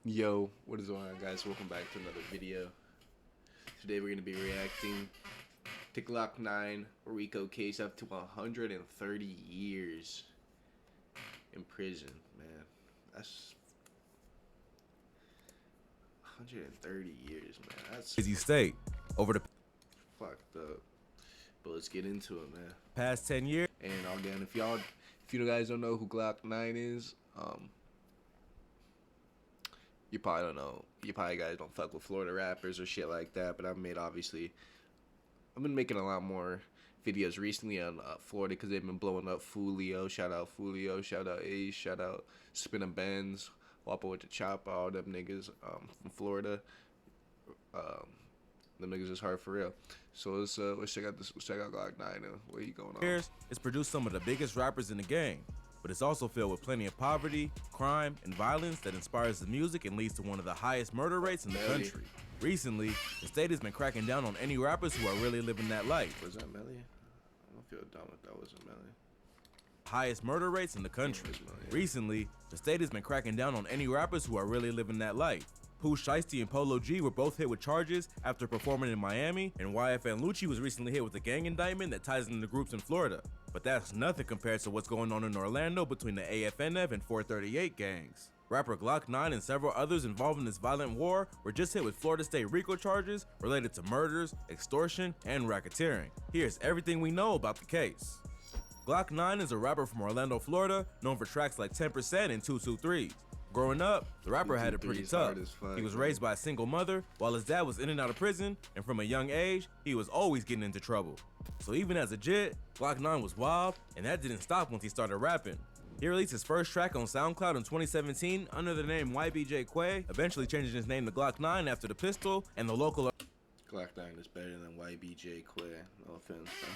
Yo, what is going on, guys? Welcome back to another video. Today we're going to be reacting to Glock 9 RICO case up to 130 years in prison. Man, that's 130 years, man. That's Crazy state over the fucked up. But let's get into it, man. past 10 years. And again, if you guys don't know who Glock 9 is, you probably don't know. You probably guys don't fuck with Florida rappers or shit like that. But I've been making a lot more videos recently on Florida because they've been blowing up. Fulio, shout out Fulio, shout out Ace, shout out Spin and Benz, Wappa with the Chopper, all them niggas from Florida. Them niggas is hard for real. So let's check out Glock 9. What you going on? It's produced some of the biggest rappers in the game, but it's also filled with plenty of poverty, crime, and violence that inspires the music and leads to one of the highest murder rates in the country. Recently, the state has been cracking down on any rappers who are really living that life. Was that Melly? I don't feel dumb if that wasn't Melly. Highest murder rates in the country. Recently, the state has been cracking down on any rappers who are really living that life. Pooh Shiesty and Polo G were both hit with charges after performing in Miami, and YFN Lucci was recently hit with a gang indictment that ties into groups in Florida. But that's nothing compared to what's going on in Orlando between the AFNF and 438 gangs. Rapper Glock 9 and several others involved in this violent war were just hit with Florida State RICO charges related to murders, extortion, and racketeering. Here's everything we know about the case. Glock 9 is a rapper from Orlando, Florida, known for tracks like 10% and 223. Growing up, the rapper had it pretty tough. He was raised by a single mother, while his dad was in and out of prison, and from a young age, he was always getting into trouble. So even as a jit, Glock 9 was wild, and that didn't stop once he started rapping. He released his first track on SoundCloud in 2017 under the name YBJ Quay, eventually changing his name to Glock 9 after the pistol and the local Glock 9 is better than YBJ Quay. No offense, bro.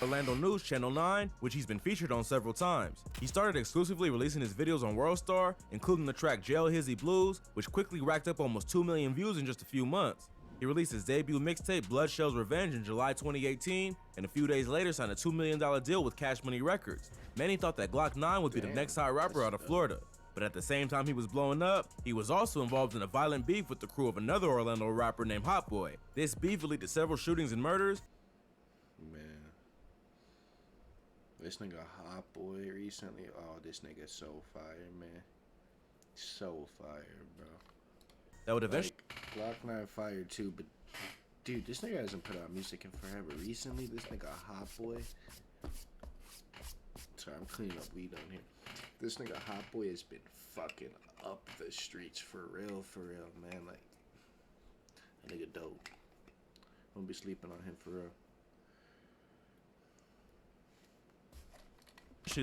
Orlando News Channel 9, which he's been featured on several times. He started exclusively releasing his videos on Worldstar, including the track Jail Hizzy Blues, which quickly racked up almost 2 million views in just a few months. He released his debut mixtape Bloodshell's Revenge in July 2018, and a few days later signed a $2 million deal with Cash Money Records. Many thought that Glock 9 would be the next hot rapper out of Florida. But at the same time he was blowing up, he was also involved in a violent beef with the crew of another Orlando rapper named Hot Boy. This beef would lead to several shootings and murders. Man. This nigga Hot Boy recently, oh, this nigga so fire, man. So fire, bro. That would eventually Glock 9 fire too, but dude, this nigga hasn't put out music in forever. Recently, this nigga Hot Boy. Sorry, I'm cleaning up weed on here. This nigga Hot Boy has been fucking up the streets for real, man. Like, that nigga dope. I'm gonna be sleeping on him for real.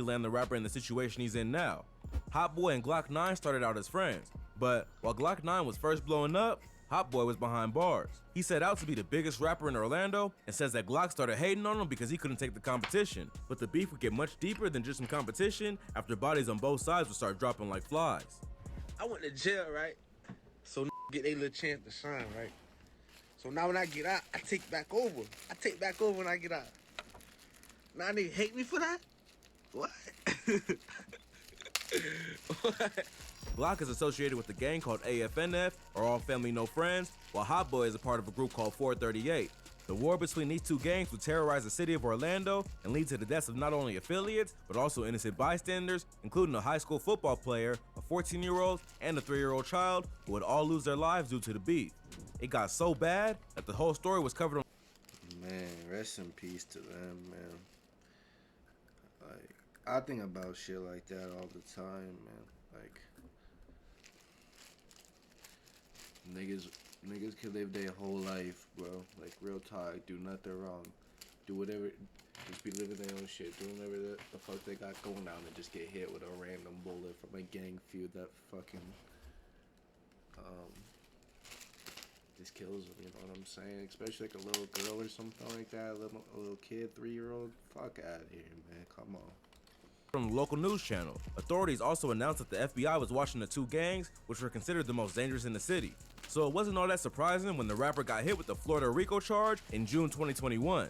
land the rapper in the situation he's in now. Hot Boy and Glock 9 started out as friends, but while Glock 9 was first blowing up, Hot Boy was behind bars. He set out to be the biggest rapper in Orlando and says that Glock started hating on him because he couldn't take the competition. But the beef would get much deeper than just some competition after bodies on both sides would start dropping like flies. I went to jail, right? So get a little chance to shine, right? So now when I get out, I take back over. I take back over when I get out. Now they hate me for that? What? What? Glock is associated with a gang called AFNF, or All Family No Friends, while Hot Boy is a part of a group called 438. The war between these two gangs would terrorize the city of Orlando and lead to the deaths of not only affiliates, but also innocent bystanders, including a high school football player, a 14-year-old, and a 3-year-old child, who would all lose their lives due to the beef. It got so bad that the whole story was covered on. Man, rest in peace to them, man. Like, I think about shit like that all the time, man. Like, niggas can live their whole life, bro. Like, real talk, do nothing wrong. Do whatever, just be living their own shit. Do whatever the fuck they got going on and just get hit with a random bullet from a gang feud that fucking, just kills them, you know what I'm saying? Especially like a little girl or something like that, a little kid, 3-year-old. Fuck out of here, man. Come on. From the local news channel, authorities also announced that the FBI was watching the two gangs, which were considered the most dangerous in the city. So it wasn't all that surprising when the rapper got hit with the Florida RICO charge in June 2021.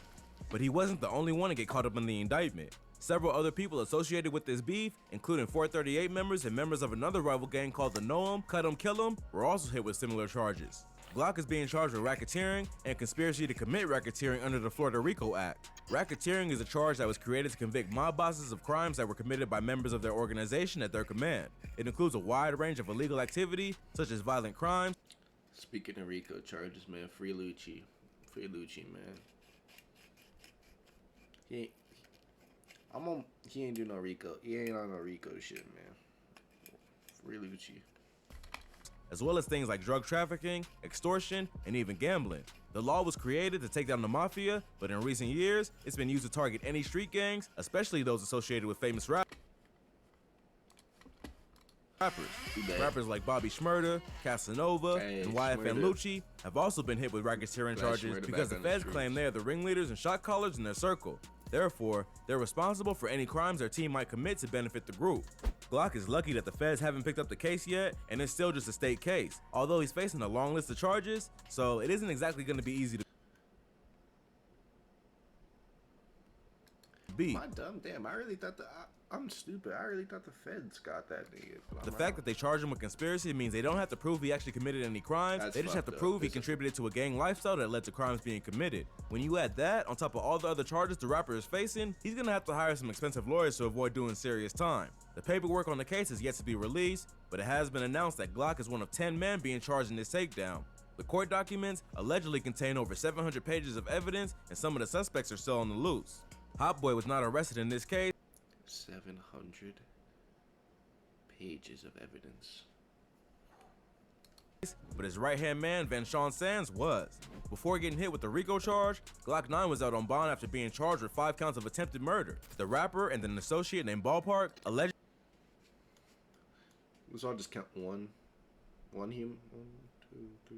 But he wasn't the only one to get caught up in the indictment. Several other people associated with this beef, including 438 members and members of another rival gang called the 9LOKKNINE, were also hit with similar charges. Glock is being charged with racketeering and conspiracy to commit racketeering under the Florida RICO Act. Racketeering is a charge that was created to convict mob bosses of crimes that were committed by members of their organization at their command. It includes a wide range of illegal activity, such as violent crimes. Speaking of RICO charges, man, free Lucci. Free Lucci, man. He ain't do no RICO. He ain't on no RICO shit, man. Free Lucci. As well as things like drug trafficking, extortion, and even gambling. The law was created to take down the mafia, but in recent years, it's been used to target any street gangs, especially those associated with famous rappers. Rappers like Bobby Shmurda, Casanova, and YFN Lucci have also been hit with racketeering charges because the feds claim they are the ringleaders and shot callers in their circle. Therefore, they're responsible for any crimes their team might commit to benefit the group. Glock is lucky that the feds haven't picked up the case yet, and it's still just a state case, although he's facing a long list of charges, so it isn't exactly going to be easy to beat. My dumb damn, I really thought I'm stupid. I really thought the feds got that nigga. The fact that they charge him with conspiracy means they don't have to prove he actually committed any crimes. They just have to prove he contributed to a gang lifestyle that led to crimes being committed. When you add that on top of all the other charges the rapper is facing, he's gonna have to hire some expensive lawyers to avoid doing serious time. The paperwork on the case is yet to be released, but it has been announced that Glock is one of 10 men being charged in this takedown. The court documents allegedly contain over 700 pages of evidence, and some of the suspects are still on the loose. Hot Boy was not arrested in this case. 700 pages of evidence. But his right-hand man, Van Sean Sands, was. Before getting hit with the RICO charge, Glock 9 was out on bond after being charged with 5 counts of attempted murder. The rapper and an associate named Ballpark allegedly. Let's all just count one human. 1, 2, 3, 4.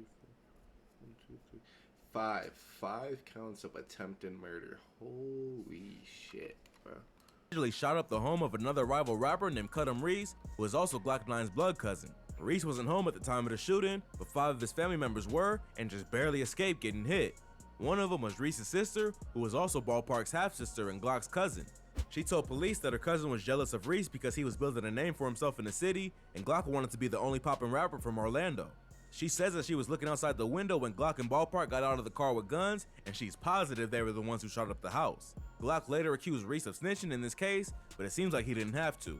1, 2, 3. 5. 5 counts of attempted murder. Holy shit, bro. Allegedly shot up the home of another rival rapper named Cudham Reese, who is also Glock 9's blood cousin. Reese wasn't home at the time of the shooting, but 5 of his family members were and just barely escaped getting hit. One of them was Reese's sister, who was also Ballpark's half-sister and Glock's cousin. She told police that her cousin was jealous of Reese because he was building a name for himself in the city, and Glock wanted to be the only poppin' rapper from Orlando. She says that she was looking outside the window when Glock and Ballpark got out of the car with guns, and she's positive they were the ones who shot up the house. Glock later accused Reese of snitching in this case, but it seems like he didn't have to.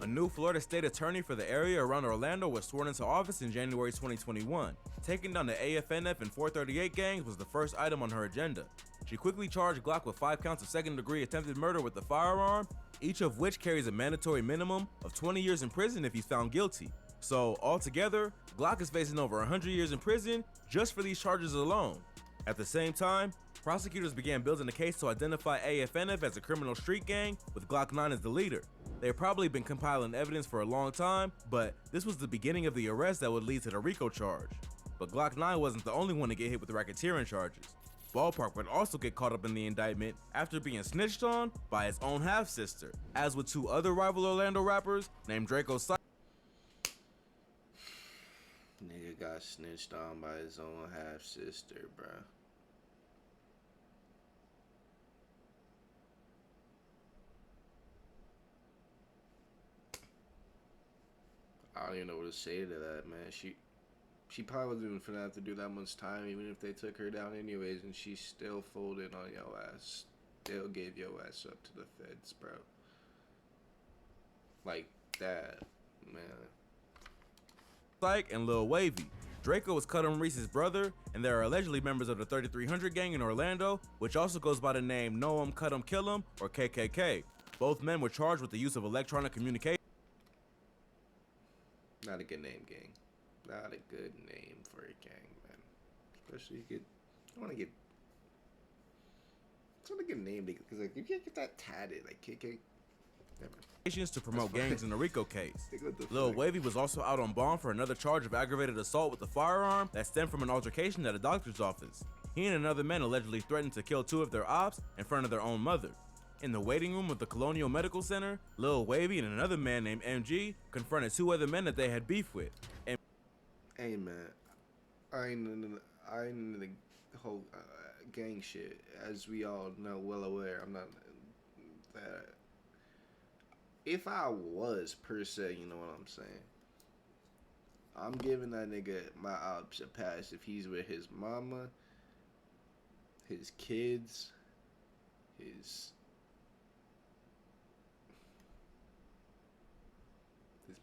A new Florida state attorney for the area around Orlando was sworn into office in January 2021. Taking down the AFNF and 438 gangs was the first item on her agenda. She quickly charged Glock with 5 counts of second-degree attempted murder with a firearm, each of which carries a mandatory minimum of 20 years in prison if he's found guilty. So altogether, Glock is facing over 100 years in prison just for these charges alone. At the same time, prosecutors began building a case to identify AFNF as a criminal street gang, with Glock 9 as the leader. They had probably been compiling evidence for a long time, but this was the beginning of the arrest that would lead to the RICO charge. But Glock 9 wasn't the only one to get hit with racketeering charges. Ballpark would also get caught up in the indictment after being snitched on by his own half-sister, as with 2 other rival Orlando rappers named Draco. Nigga got snitched on by his own half-sister, bruh. I don't even know what to say to that, man. She probably wasn't even finna have to do that much time, even if they took her down anyways, and she still folded on your ass. Still gave your ass up to the feds, bro. Like that, man. Psych and Lil Wavy. Draco was Cudham Reese's brother, and they are allegedly members of the 3300 gang in Orlando, which also goes by the name Know 'em, Cut 'em, Kill 'em, or KKK. Both men were charged with the use of electronic communication. Not a good name, gang. Not a good name for a gang, man. Especially you want to get. It's not a good name because like you can't get that tatted like KK. Never. To promote gangs in the RICO case. Lil Wavy was also out on bond for another charge of aggravated assault with a firearm that stemmed from an altercation at a doctor's office. He and another man allegedly threatened to kill 2 of their ops in front of their own mother. In the waiting room of the Colonial Medical Center, Lil Wavy and another man named MG confronted 2 other men that they had beef with. Hey man, I ain't in the whole gang shit. As we all know, well aware, I'm not that. if I was per se, you know what I'm saying? I'm giving that nigga my ops a pass if he's with his mama, his kids, his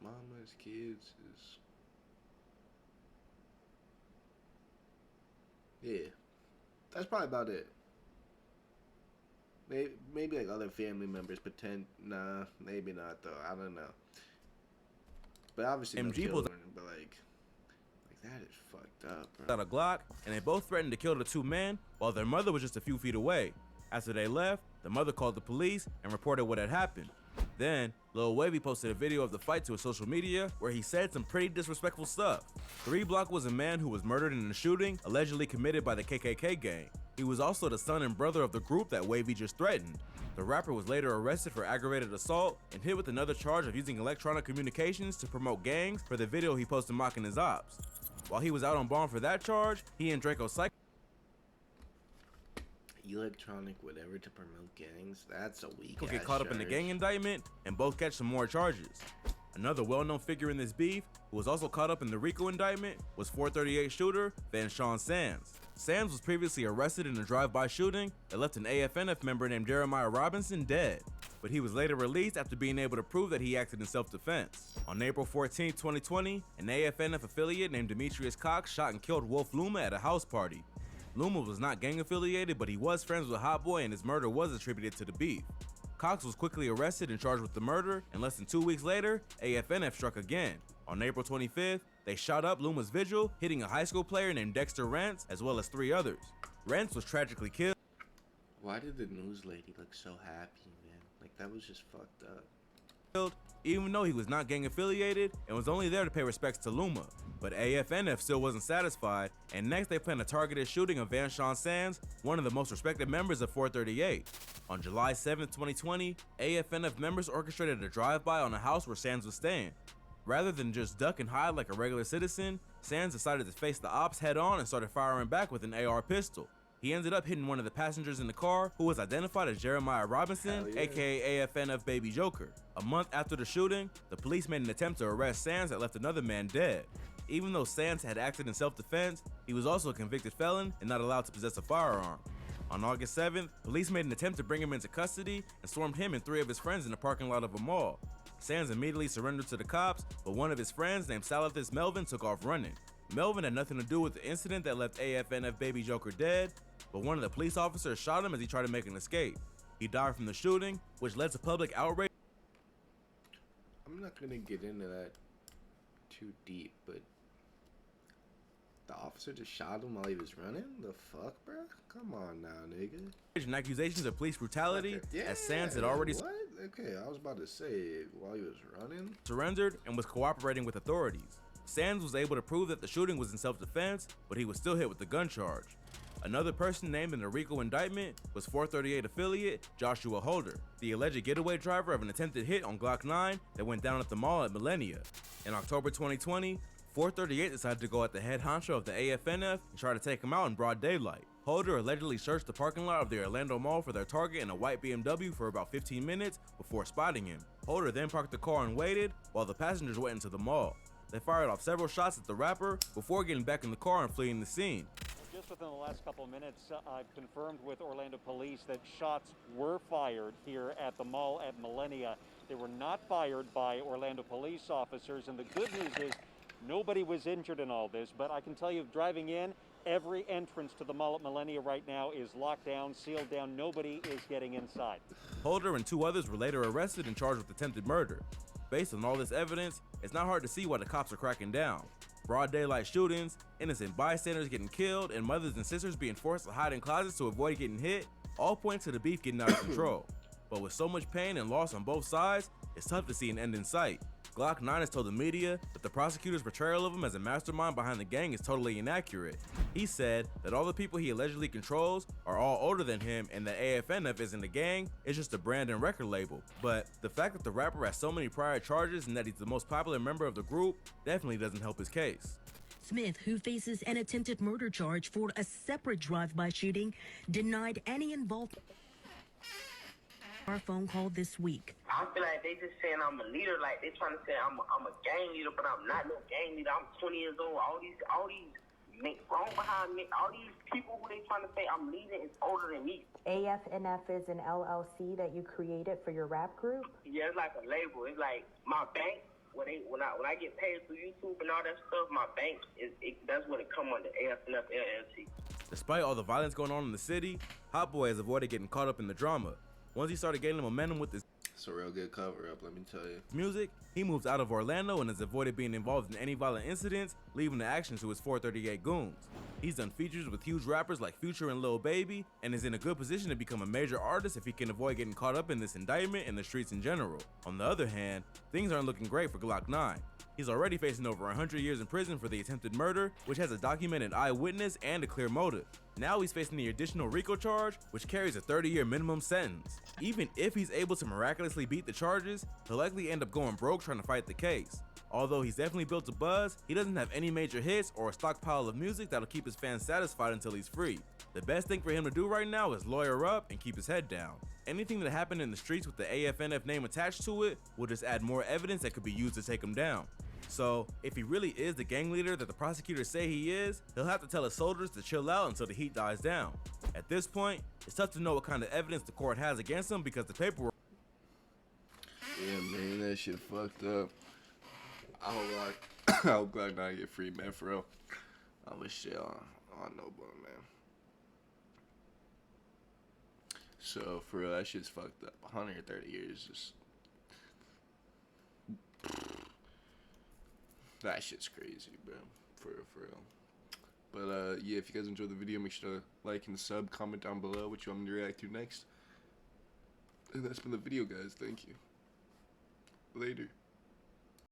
mama, his kids, yeah. That's probably about it. Maybe like other family members pretend. Nah, maybe not though. I don't know. But obviously no MG children. But like that is fucked up, bro. out a Glock, and they both threatened to kill the two men while their mother was just a few feet away. After they left, the mother called the police and reported what had happened. Then, Lil Wavy posted a video of the fight to his social media where he said some pretty disrespectful stuff. 3 Block was a man who was murdered in a shooting allegedly committed by the KKK gang. He was also the son and brother of the group that Wavy just threatened. The rapper was later arrested for aggravated assault and hit with another charge of using electronic communications to promote gangs for the video he posted mocking his ops. While he was out on bond for that charge, he and Draco Psycho Electronic whatever to promote gangs. That's a weak ass get caught up in the charge. gang indictment and both catch some more charges. Another well-known figure in this beef, who was also caught up in the RICO indictment, was 438 shooter Van Sean Sands. Sands was previously arrested in a drive-by shooting that left an AFNF member named Jeremiah Robinson dead, but he was later released after being able to prove that he acted in self-defense. On April 14, 2020, an AFNF affiliate named Demetrius Cox shot and killed Wolf Luma at a house party. Luma was not gang affiliated, but he was friends with Hot Boy and his murder was attributed to the beef. Cox was quickly arrested and charged with the murder, and less than 2 weeks later, AFNF struck again. On April 25th, they shot up Luma's vigil, hitting a high school player named Dexter Rents, as well as 3 others. Rents was tragically killed. Why did the news lady look so happy, man? Like that was just fucked up. Even though he was not gang affiliated and was only there to pay respects to Luma. But AFNF still wasn't satisfied, and next they planned a targeted shooting of Van Sean Sands, one of the most respected members of 438. On July 7, 2020, AFNF members orchestrated a drive-by on a house where Sands was staying. Rather than just duck and hide like a regular citizen, Sands decided to face the ops head-on and started firing back with an AR pistol. He ended up hitting one of the passengers in the car, who was identified as Jeremiah Robinson, aka AFNF Baby Joker. A month after the shooting, the police made an attempt to arrest Sands that left another man dead. Even though Sands had acted in self-defense, he was also a convicted felon and not allowed to possess a firearm. On August 7th, police made an attempt to bring him into custody and swarmed him and 3 of his friends in the parking lot of a mall. Sands immediately surrendered to the cops, but one of his friends named Salathis Melvin took off running. Melvin had nothing to do with the incident that left AFNF Baby Joker dead, but one of the police officers shot him as he tried to make an escape. He died from the shooting, which led to public outrage. I'm not gonna get into that too deep, but the officer just shot him while he was running? The fuck, bro? Come on now, nigga. And accusations of police brutality, Yeah, as Sands had already what? Okay, I was about to say while he was running. surrendered and was cooperating with authorities. Sands was able to prove that the shooting was in self-defense, but he was still hit with the gun charge. Another person named in the RICO indictment was 438 affiliate Joshua Holder, the alleged getaway driver of an attempted hit on Glock 9 that went down at the mall at Millennia. In October 2020, 438 decided to go at the head honcho of the AFNF and try to take him out in broad daylight. Holder allegedly searched the parking lot of the Orlando Mall for their target in a white BMW for about 15 minutes before spotting him. Holder then parked the car and waited while the passengers went into the mall. They fired off several shots at the rapper before getting back in the car and fleeing the scene. Just within the last couple of minutes, I've confirmed with Orlando police that shots were fired here at the mall at Millennia. They were not fired by Orlando police officers, and the good news is nobody was injured in all this, but I can tell you, driving in, every entrance to the mall at Millennia right now is locked down, sealed down. Nobody is getting inside. Holder and 2 others were later arrested and charged with attempted murder. Based on all this evidence, it's not hard to see why the cops are cracking down. Broad daylight shootings, innocent bystanders getting killed, and mothers and sisters being forced to hide in closets to avoid getting hit, all point to the beef getting out of control. But with so much pain and loss on both sides, it's tough to see an end in sight. Glock 9 has told the media that the prosecutor's portrayal of him as a mastermind behind the gang is totally inaccurate. He said that all the people he allegedly controls are all older than him and that AFNF isn't a gang, it's just a brand and record label. But the fact that the rapper has so many prior charges and that he's the most popular member of the group definitely doesn't help his case. Smith, who faces an attempted murder charge for a separate drive-by shooting, denied any involvement. our phone call this week. I feel like they just saying I'm a leader, like they trying to say I'm a gang leader, but I'm not no gang leader. I'm 20 years old. All these wrong behind me, all these people who they trying to say I'm leading is older than me. AFNF is an LLC that you created for your rap group? Yeah, it's like a label. It's like my bank. When I get paid through YouTube and all that stuff, my bank that's when it come under AFNF LLC. Despite all the violence going on in the city, Hot Boy has avoided getting caught up in the drama. Once he started gaining momentum with his It's a real good cover up, let me tell you. music, he moved out of Orlando and has avoided being involved in any violent incidents, leaving the action to his 438 goons. He's done features with huge rappers like Future and Lil Baby, and is in a good position to become a major artist if he can avoid getting caught up in this indictment and the streets in general. On the other hand, things aren't looking great for Glock 9. He's already facing over 100 years in prison for the attempted murder, which has a documented eyewitness and a clear motive. Now he's facing the additional RICO charge, which carries a 30-year minimum sentence. Even if he's able to miraculously beat the charges, he'll likely end up going broke trying to fight the case. Although he's definitely built a buzz, he doesn't have any major hits or a stockpile of music that'll keep his fans satisfied until he's free. The best thing for him to do right now is lawyer up and keep his head down. Anything that happened in the streets with the AFNF name attached to it will just add more evidence that could be used to take him down. So, if he really is the gang leader that the prosecutors say he is, he'll have to tell his soldiers to chill out until the heat dies down. At this point, it's tough to know what kind of evidence the court has against him because the paperwork. Yeah, man, that shit fucked up. I hope Glock 9 get free, man, for real. I wish shit on no bone, man. So, for real, that shit's fucked up. 130 years, just... That shit's crazy, bro. For real. But, yeah, if you guys enjoyed the video, make sure to like and sub, comment down below what you want me to react to next. And that's been the video, guys. Thank you. Later.